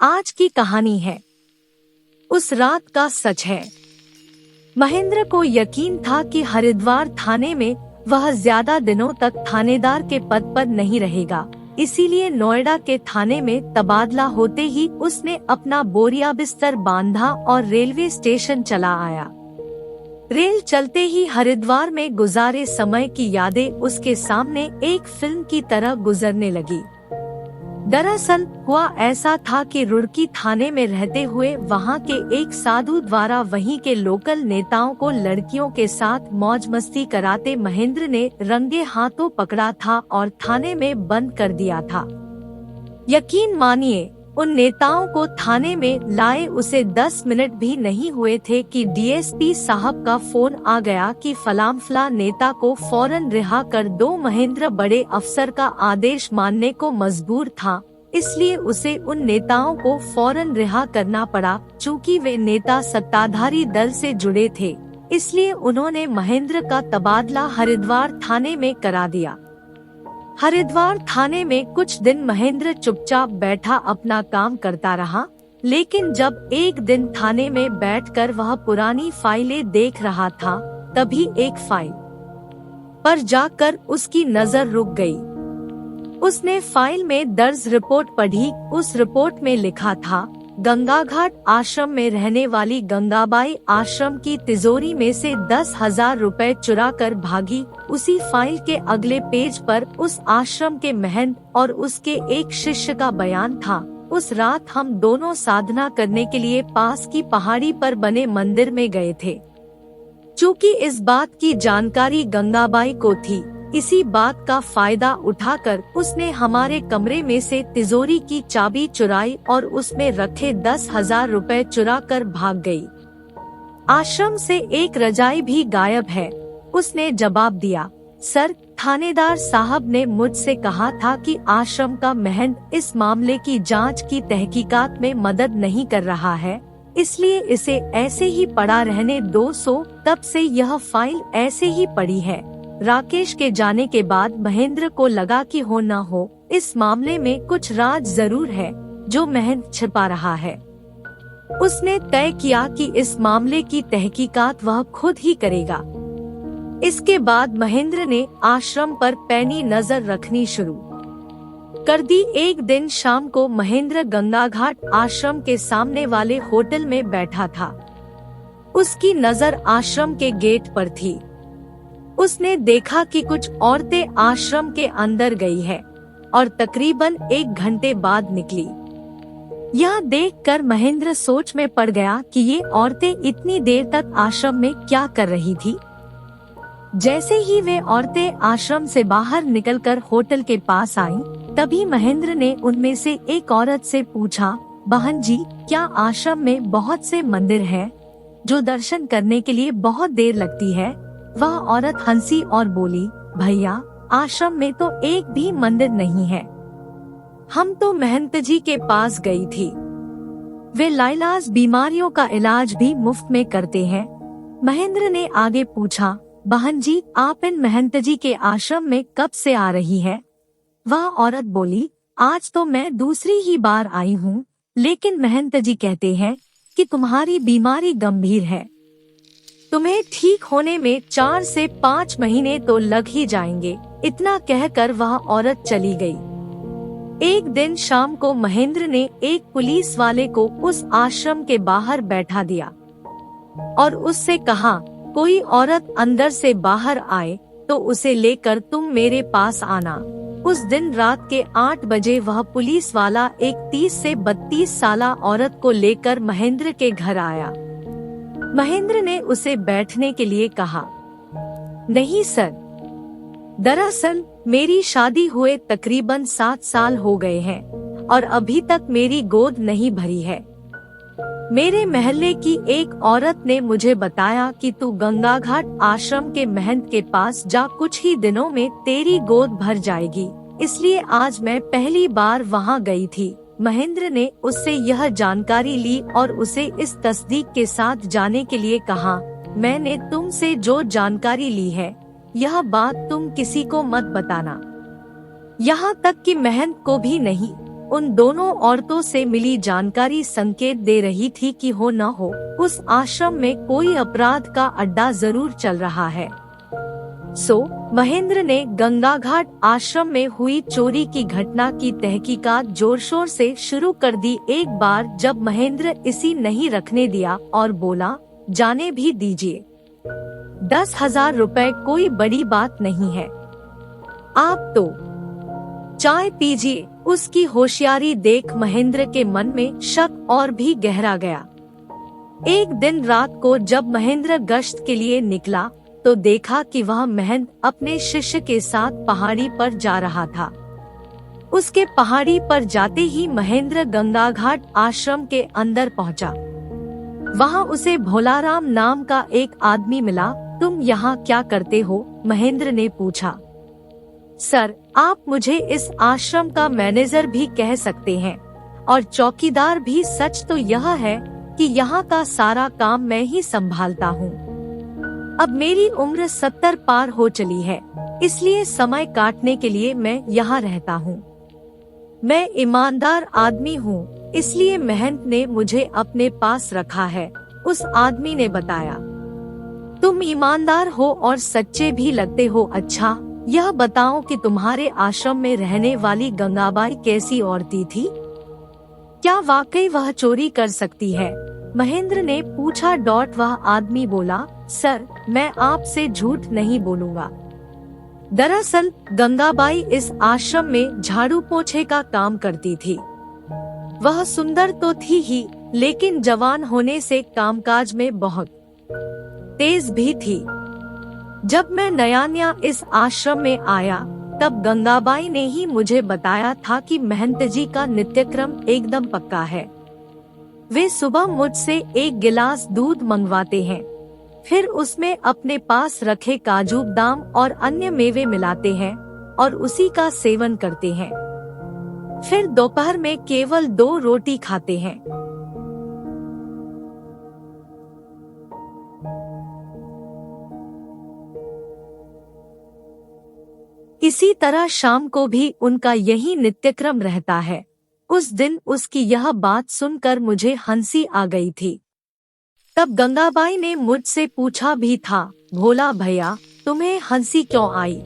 आज की कहानी है उस रात का सच है। महेंद्र को यकीन था कि हरिद्वार थाने में वह ज्यादा दिनों तक थानेदार के पद पर नहीं रहेगा, इसीलिए नोएडा के थाने में तबादला होते ही उसने अपना बोरिया बिस्तर बांधा और रेलवे स्टेशन चला आया। रेल चलते ही हरिद्वार में गुजारे समय की यादें उसके सामने एक फिल्म की तरह गुजरने लगी। दरअसल हुआ ऐसा था कि रुड़की थाने में रहते हुए वहां के एक साधु द्वारा वहीं के लोकल नेताओं को लड़कियों के साथ मौज मस्ती कराते महेंद्र ने रंगे हाथों पकड़ा था और थाने में बंद कर दिया था। यकीन मानिए, उन नेताओं को थाने में लाए उसे 10 मिनट भी नहीं हुए थे कि डीएसपी साहब का फोन आ गया कि फलां नेता को फौरन रिहा कर दो। महेंद्र बड़े अफसर का आदेश मानने को मजबूर था, इसलिए उसे उन नेताओं को फौरन रिहा करना पड़ा। चूँकि वे नेता सत्ताधारी दल से जुड़े थे, इसलिए उन्होंने महेंद्र का तबादला हरिद्वार थाने में करा दिया। हरिद्वार थाने में कुछ दिन महेंद्र चुपचाप बैठा अपना काम करता रहा, लेकिन जब एक दिन थाने में बैठकर वह पुरानी फाइलें देख रहा था, तभी एक फाइल पर जाकर उसकी नजर रुक गई। उसने फाइल में दर्ज रिपोर्ट पढ़ी। उस रिपोर्ट में लिखा था, गंगाघाट आश्रम में रहने वाली गंगाबाई आश्रम की तिजोरी में से 10,000 रुपए चुरा कर भागी। उसी फाइल के अगले पेज पर उस आश्रम के महंत और उसके एक शिष्य का बयान था। उस रात हम दोनों साधना करने के लिए पास की पहाड़ी पर बने मंदिर में गए थे। चूँकि इस बात की जानकारी गंगाबाई को थी, इसी बात का फायदा उठाकर उसने हमारे कमरे में से तिजोरी की चाबी चुराई और उसमें रखे 10,000 रुपए चुरा कर भाग गई। आश्रम से एक रजाई भी गायब है। उसने जवाब दिया, सर, थानेदार साहब ने मुझसे कहा था कि आश्रम का महंत इस मामले की जांच की तहकीकात में मदद नहीं कर रहा है, इसलिए इसे ऐसे ही पड़ा रहने दो। तब से यह फाइल ऐसे ही पड़ी है। राकेश के जाने के बाद महेंद्र को लगा कि हो न हो इस मामले में कुछ राज जरूर है जो महंत छिपा रहा है। उसने तय किया कि इस मामले की तहकीकात वह खुद ही करेगा। इसके बाद महेंद्र ने आश्रम पर पैनी नजर रखनी शुरू कर दी। एक दिन शाम को महेंद्र गंगाघाट आश्रम के सामने वाले होटल में बैठा था। उसकी नजर आश्रम के गेट पर थी। उसने देखा कि कुछ औरतें आश्रम के अंदर गई है और तकरीबन 1 घंटे बाद निकली। यह देखकर महेंद्र सोच में पड़ गया कि ये औरतें इतनी देर तक आश्रम में क्या कर रही थी। जैसे ही वे औरतें आश्रम से बाहर निकलकर होटल के पास आईं, तभी महेंद्र ने उनमें से एक औरत से पूछा, बहन जी, क्या आश्रम में बहुत से मंदिर हैं जो दर्शन करने के लिए बहुत देर लगती है? वह औरत हंसी और बोली, भैया, आश्रम में तो एक भी मंदिर नहीं है। हम तो महंत जी के पास गई थी। वे लाइलाज बीमारियों का इलाज भी मुफ्त में करते हैं। महेंद्र ने आगे पूछा, बहन जी, आप इन महंत जी के आश्रम में कब से आ रही है? वह औरत बोली, आज तो मैं दूसरी ही बार आई हूँ, लेकिन महंत जी कहते हैं कि तुम्हारी बीमारी गंभीर है। तुम्हें ठीक होने में 4 से 5 महीने तो लग ही जाएंगे। इतना कहकर वह औरत चली गई। एक दिन शाम को महेंद्र ने एक पुलिस वाले को उस आश्रम के बाहर बैठा दिया और उससे कहा, कोई औरत अंदर से बाहर आए तो उसे लेकर तुम मेरे पास आना। उस दिन रात के 8 बजे वह पुलिस वाला एक 30 से 32 साला औरत को लेकर महेंद्र के घर आया। महेंद्र ने उसे बैठने के लिए कहा, नहीं सर, दरअसल मेरी शादी हुए तकरीबन 7 साल हो गए हैं और अभी तक मेरी गोद नहीं भरी है। मेरे मोहल्ले की एक औरत ने मुझे बताया कि तू गंगाघाट आश्रम के महंत के पास जा, कुछ ही दिनों में तेरी गोद भर जाएगी, इसलिए आज मैं पहली बार वहां गई थी। महेंद्र ने उससे यह जानकारी ली और उसे इस तस्दीक के साथ जाने के लिए कहा, मैंने तुमसे जो जानकारी ली है, यह बात तुम किसी को मत बताना, यहाँ तक कि महंत को भी नहीं। उन दोनों औरतों से मिली जानकारी संकेत दे रही थी कि हो न हो उस आश्रम में कोई अपराध का अड्डा जरूर चल रहा है। महेंद्र ने गंगा घाट आश्रम में हुई चोरी की घटना की तहकीकात जोर शोर से शुरू कर दी। एक बार जब महेंद्र इसी नहीं रखने दिया और बोला, जाने भी दीजिए, 10,000 रुपए कोई बड़ी बात नहीं है, आप तो चाय पीजिए। उसकी होशियारी देख महेंद्र के मन में शक और भी गहरा गया। एक दिन रात को जब महेंद्र गश्त के लिए निकला तो देखा कि वह महंत अपने शिष्य के साथ पहाड़ी पर जा रहा था। उसके पहाड़ी पर जाते ही महेंद्र गंगा घाट आश्रम के अंदर पहुंचा। वहां उसे भोलाराम नाम का एक आदमी मिला। तुम यहाँ क्या करते हो? महेंद्र ने पूछा। सर, आप मुझे इस आश्रम का मैनेजर भी कह सकते हैं और चौकीदार भी। सच तो यह है कि यहाँ का सारा काम मैं ही संभालता हूँ। अब मेरी उम्र 70 पार हो चली है, इसलिए समय काटने के लिए मैं यहाँ रहता हूँ। मैं ईमानदार आदमी हूँ, इसलिए महंत ने मुझे अपने पास रखा है, उस आदमी ने बताया। तुम ईमानदार हो और सच्चे भी लगते हो। अच्छा, यह बताओ कि तुम्हारे आश्रम में रहने वाली गंगाबाई कैसी औरती थी? क्या वाकई वह चोरी कर सकती है? महेंद्र ने पूछा। वह आदमी बोला, सर, मैं आपसे झूठ नहीं बोलूँगा। दरअसल गंगाबाई इस आश्रम में झाड़ू पोछे का काम करती थी। वह सुंदर तो थी ही, लेकिन जवान होने से कामकाज में बहुत तेज भी थी। जब मैं नया इस आश्रम में आया तब गंगाबाई ने ही मुझे बताया था कि महंत जी का नित्यक्रम एकदम पक्का है। वे सुबह मुझसे 1 गिलास दूध मंगवाते हैं, फिर उसमें अपने पास रखे काजू बादाम और अन्य मेवे मिलाते हैं और उसी का सेवन करते हैं। फिर दोपहर में केवल 2 रोटी खाते हैं। इसी तरह शाम को भी उनका यही नित्यक्रम रहता है। उस दिन उसकी यह बात सुनकर मुझे हंसी आ गई थी। तब गंगाबाई ने मुझसे पूछा भी था, भोला भैया, तुम्हें हंसी क्यों आई?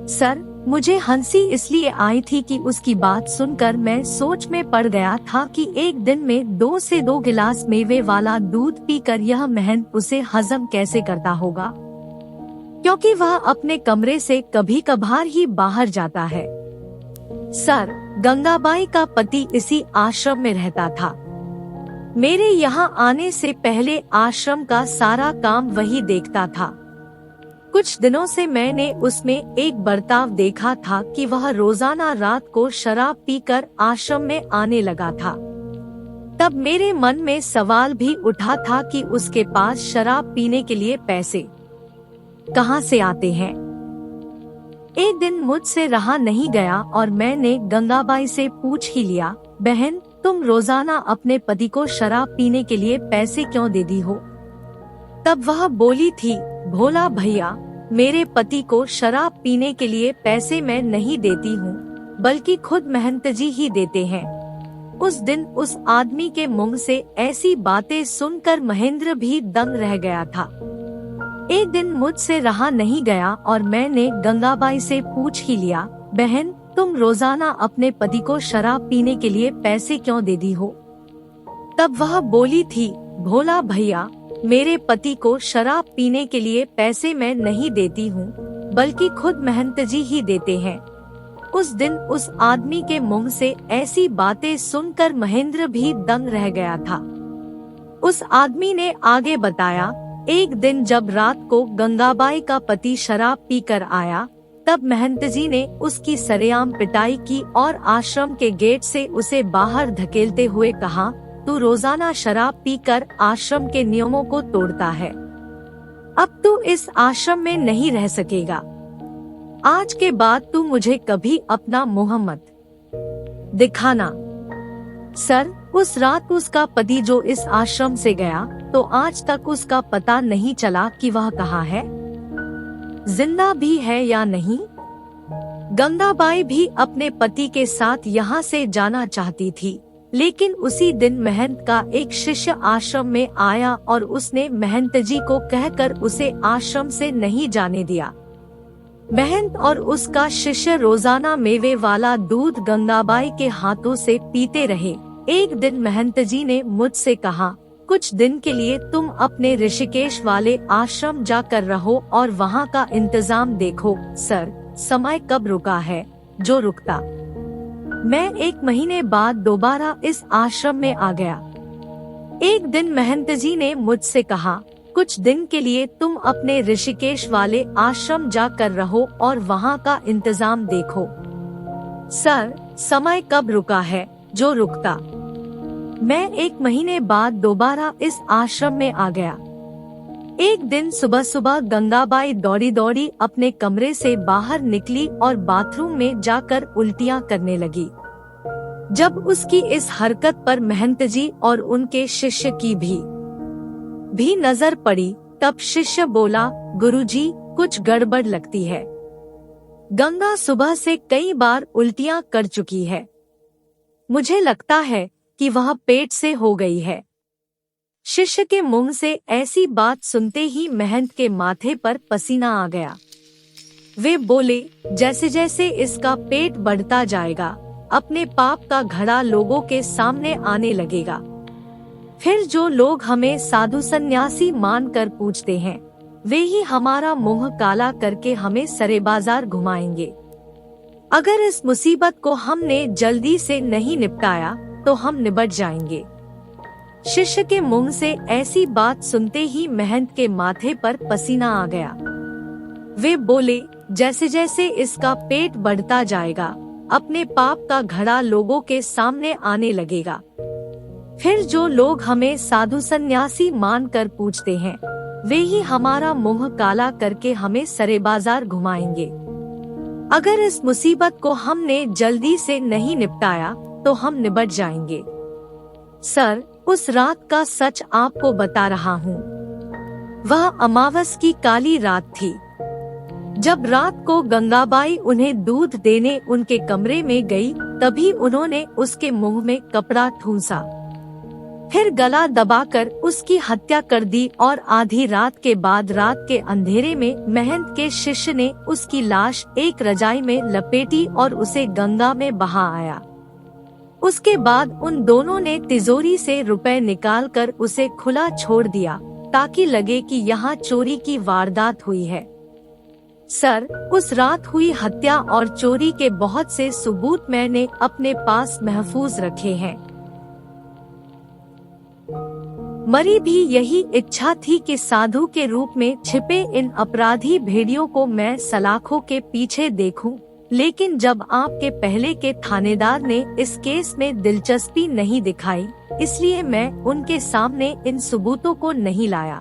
सर, मुझे हंसी इसलिए आई थी कि उसकी बात सुनकर मैं सोच में पड़ गया था कि एक दिन में 2 से 2 गिलास मेवे वाला दूध पीकर यह महंत उसे हजम कैसे करता होगा, क्योंकि वह अपने कमरे से कभी कभार ही बाहर जाता है। सर, गंगाबाई का पति इसी आश्रम में रहता था। मेरे यहाँ आने से पहले आश्रम का सारा काम वही देखता था। कुछ दिनों से मैंने उसमें एक बर्ताव देखा था कि वह रोजाना रात को शराब पीकर आश्रम में आने लगा था। तब मेरे मन में सवाल भी उठा था कि उसके पास शराब पीने के लिए पैसे कहाँ से आते हैं। एक दिन मुझसे रहा नहीं गया और मैंने गंगाबाई से पूछ ही लिया, बहन, तुम रोजाना अपने पति को शराब पीने के लिए पैसे क्यों देती हो? तब वह बोली थी, भोला भैया, मेरे पति को शराब पीने के लिए पैसे मैं नहीं देती हूँ, बल्कि खुद महंत जी ही देते हैं। उस दिन उस आदमी के मुंह से ऐसी बातें सुनकर महेंद्र भी दंग रह गया था। एक दिन मुझसे रहा नहीं गया और मैंने गंगाबाई से पूछ ही लिया, बहन, तुम रोजाना अपने पति को शराब पीने के लिए पैसे क्यों देती हो? तब वह बोली थी, भोला भैया, मेरे पति को शराब पीने के लिए पैसे मैं नहीं देती हूँ, बल्कि खुद महंत जी ही देते हैं। उस दिन उस आदमी के मुंह से ऐसी बातें सुनकर महेंद्र भी दंग रह गया था। उस आदमी ने आगे बताया, एक दिन जब रात को गंगाबाई का पति शराब पीकर आया, तब महंत जी ने उसकी सरेआम पिटाई की और आश्रम के गेट से उसे बाहर धकेलते हुए कहा, तू रोजाना शराब पीकर आश्रम के नियमों को तोड़ता है। अब तू इस आश्रम में नहीं रह सकेगा। आज के बाद तू मुझे कभी अपना मुंह मत दिखाना। सर, उस रात उसका पति जो इस आश्रम से गया, तो आज तक उसका पता नहीं चला कि वह कहाँ है, जिंदा भी है या नहीं। गंगाबाई भी अपने पति के साथ यहाँ से जाना चाहती थी, लेकिन उसी दिन महंत का एक शिष्य आश्रम में आया और उसने महंत जी को कहकर उसे आश्रम से नहीं जाने दिया। महंत और उसका शिष्य रोजाना मेवे वाला दूध गंगाबाई के हाथों से पीते रहे। एक दिन महंत जी ने मुझसे कहा, कुछ दिन के लिए तुम अपने ऋषिकेश वाले आश्रम जाकर रहो और वहाँ का इंतजाम देखो। सर, समय कब रुका है जो रुकता। मैं 1 महीने बाद दोबारा इस आश्रम में आ गया। एक दिन महंत जी ने मुझसे कहा, कुछ दिन के लिए तुम अपने ऋषिकेश वाले आश्रम जाकर रहो और वहाँ का इंतजाम देखो। सर, समय कब रुका है जो रुकता। मैं 1 महीने बाद दोबारा इस आश्रम में आ गया। एक दिन सुबह सुबह गंगाबाई दौड़ी दौड़ी अपने कमरे से बाहर निकली और बाथरूम में जाकर उल्टियां करने लगी। जब उसकी इस हरकत पर महंत जी और उनके शिष्य की भी नजर पड़ी, तब शिष्य बोला, गुरुजी, कुछ गड़बड़ लगती है। गंगा सुबह से कई बार उल्टियां कर चुकी है। मुझे लगता है कि वह पेट से हो गई है। शिष्य के मुंह से ऐसी बात सुनते ही महंत के माथे पर पसीना आ गया। वे बोले, जैसे जैसे इसका पेट बढ़ता जाएगा, अपने पाप का घड़ा लोगों के सामने आने लगेगा। फिर जो लोग हमें साधु सन्यासी मानकर पूछते हैं, वे ही हमारा मुंह काला करके हमें सरे बाजार घुमाएंगे। अगर इस मुसीबत को हमने जल्दी से नहीं निपटाया तो हम निबट जाएंगे। शिष्य के मुंह से ऐसी बात सुनते ही महंत के माथे पर पसीना आ गया। वे बोले, जैसे जैसे इसका पेट बढ़ता जाएगा, अपने पाप का घड़ा लोगों के सामने आने लगेगा। फिर जो लोग हमें साधु सन्यासी मानकर पूछते हैं, वे ही हमारा मुंह काला करके हमें सरे बाजार घुमाएंगे। अगर इस मुसीबत को हमने जल्दी से नहीं निपटाया तो हम निबट जाएंगे। सर, उस रात का सच आपको बता रहा हूँ। वह अमावस की काली रात थी। जब रात को गंगाबाई उन्हें दूध देने उनके कमरे में गई, तभी उन्होंने उसके मुंह में कपड़ा ठूंसा, फिर गला दबाकर उसकी हत्या कर दी और आधी रात के बाद रात के अंधेरे में महंत के शिष्य ने उसकी लाश एक रजाई में लपेटी और उसे गंगा में बहा आया। उसके बाद उन दोनों ने तिजोरी से रुपए निकालकर उसे खुला छोड़ दिया, ताकि लगे कि यहाँ चोरी की वारदात हुई है। सर, उस रात हुई हत्या और चोरी के बहुत से सबूत मैंने अपने पास महफूज रखे हैं। मरी भी यही इच्छा थी कि साधु के रूप में छिपे इन अपराधी भेड़ियों को मैं सलाखों के पीछे देखूं, लेकिन जब आपके पहले के थानेदार ने इस केस में दिलचस्पी नहीं दिखाई, इसलिए मैं उनके सामने इन सबूतों को नहीं लाया।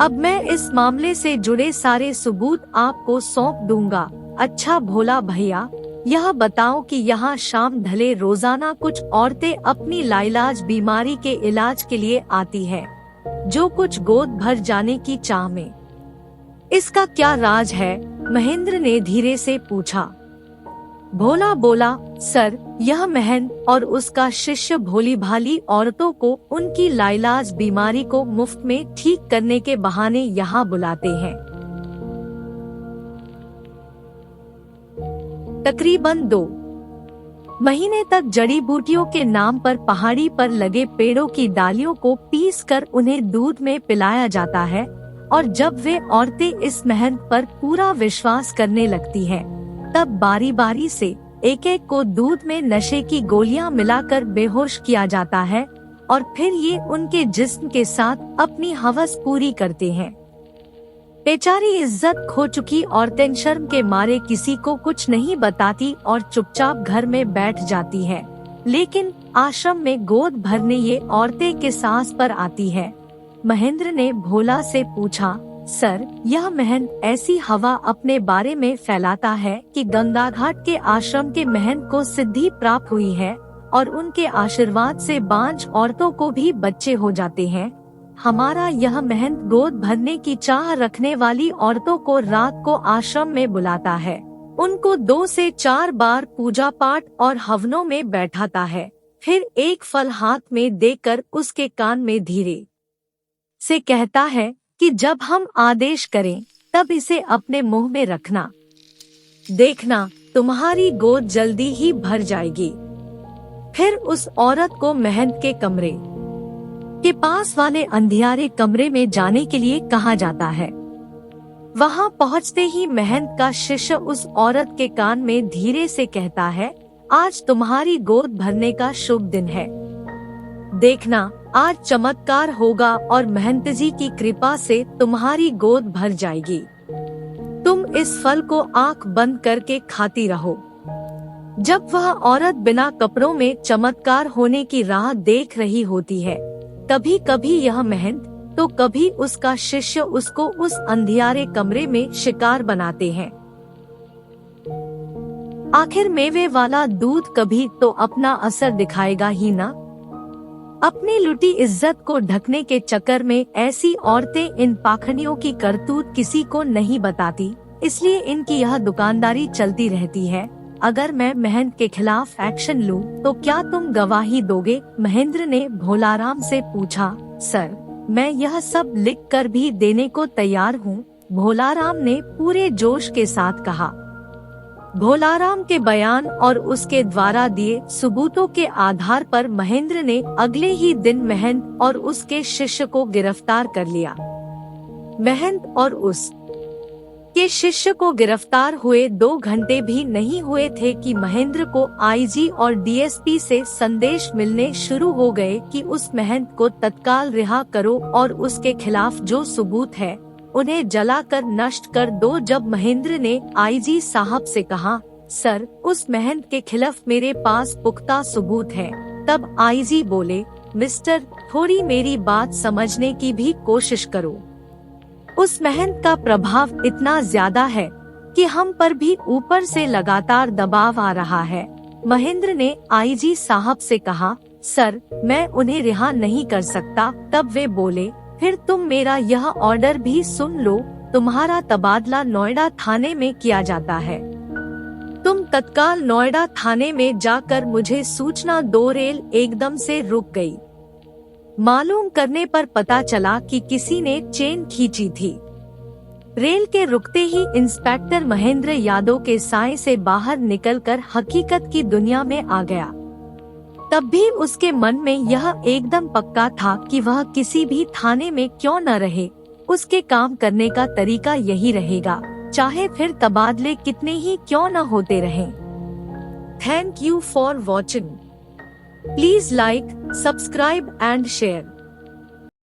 अब मैं इस मामले से जुड़े सारे सबूत आपको सौंप दूंगा। अच्छा भोला भैया, यह बताओ कि यहाँ शाम ढले रोजाना कुछ औरतें अपनी लाइलाज बीमारी के इलाज के लिए आती है, जो कुछ गोद भर जाने की चाह में। इसका क्या राज है? महेंद्र ने धीरे से पूछा। भोला बोला, सर, यह महंत और उसका शिष्य भोली भाली औरतों को उनकी लाइलाज बीमारी को मुफ्त में ठीक करने के बहाने यहाँ बुलाते हैं। तकरीबन 2 महीने तक जड़ी बूटियों के नाम पर पहाड़ी पर लगे पेड़ों की डालियों को पीसकर उन्हें दूध में पिलाया जाता है, और जब वे औरतें इस महंत पर पूरा विश्वास करने लगती हैं, तब बारी बारी से एक एक को दूध में नशे की गोलियां मिलाकर बेहोश किया जाता है, और फिर ये उनके जिस्म के साथ अपनी हवस पूरी करते हैं। बेचारी इज्जत खो चुकी औरतें शर्म के मारे किसी को कुछ नहीं बताती और चुपचाप घर में बैठ जाती है, लेकिन आश्रम में गोद भरने ये औरतें किस आस पर आती है? महेंद्र ने भोला से पूछा। सर, यह महंत ऐसी हवा अपने बारे में फैलाता है कि गंगा घाट के आश्रम के महंत को सिद्धि प्राप्त हुई है और उनके आशीर्वाद से बांझ औरतों को भी बच्चे हो जाते हैं। हमारा यह महंत गोद भरने की चाह रखने वाली औरतों को रात को आश्रम में बुलाता है, उनको 2 से 4 बार पूजा पाठ और हवनों में बैठाता है। फिर एक फल हाथ में देकर उसके कान में धीरे से कहता है कि जब हम आदेश करें तब इसे अपने मुंह में रखना। देखना तुम्हारी गोद जल्दी ही भर जाएगी। फिर उस औरत को महंत के कमरे के पास वाले अंधियारे कमरे में जाने के लिए कहा जाता है। वहां पहुंचते ही महंत का शिष्य उस औरत के कान में धीरे से कहता है, आज तुम्हारी गोद भरने का शुभ दिन है। देखना आज चमत्कार होगा और महंत जी की कृपा से तुम्हारी गोद भर जाएगी। तुम इस फल को आंख बंद करके खाती रहो। जब वह औरत बिना कपड़ों में चमत्कार होने की राह देख रही होती है, कभी कभी यह महंत तो कभी उसका शिष्य उसको उस अंधियारे कमरे में शिकार बनाते हैं। आखिर मेवे वाला दूध कभी तो अपना असर दिखाएगा ही ना। अपनी लुटी इज्जत को ढकने के चक्कर में ऐसी औरतें इन पाखंडियों की करतूत किसी को नहीं बताती, इसलिए इनकी यह दुकानदारी चलती रहती है। अगर मैं महंत के खिलाफ एक्शन लूं, तो क्या तुम गवाही दोगे? महेंद्र ने भोलाराम से पूछा। सर, मैं यह सब लिख कर भी देने को तैयार हूँ, भोलाराम ने पूरे जोश के साथ कहा। भोलाराम के बयान और उसके द्वारा दिए सबूतों के आधार पर महेंद्र ने अगले ही दिन महंत और उसके शिष्य को गिरफ्तार कर लिया। महंत और उस के शिष्य को गिरफ्तार हुए 2 घंटे भी नहीं हुए थे कि महेंद्र को आईजी और डीएसपी से संदेश मिलने शुरू हो गए कि उस महंत को तत्काल रिहा करो और उसके खिलाफ जो सबूत है उन्हें जलाकर नष्ट कर दो। जब महेंद्र ने आईजी साहब से कहा, सर, उस महंत के खिलाफ मेरे पास पुख्ता सबूत है, तब आईजी बोले, मिस्टर, थोड़ी मेरी बात समझने की भी कोशिश करो। उस महंत का प्रभाव इतना ज्यादा है कि हम पर भी ऊपर से लगातार दबाव आ रहा है। महेंद्र ने आईजी साहब से कहा, सर, मैं उन्हें रिहा नहीं कर सकता। तब वे बोले, फिर तुम मेरा यह ऑर्डर भी सुन लो, तुम्हारा तबादला नोएडा थाने में किया जाता है। तुम तत्काल नोएडा थाने में जाकर मुझे सूचना दो। रेल एकदम से रुक गई। मालूम करने पर पता चला कि किसी ने चेन खींची थी। रेल के रुकते ही इंस्पेक्टर महेंद्र यादव के साए से बाहर निकलकर हकीकत की दुनिया में आ गया। तब भी उसके मन में यह एकदम पक्का था कि वह किसी भी थाने में क्यों न रहे, उसके काम करने का तरीका यही रहेगा, चाहे फिर तबादले कितने ही क्यों न होते रहें। Thank you for watching. Please like, subscribe and share.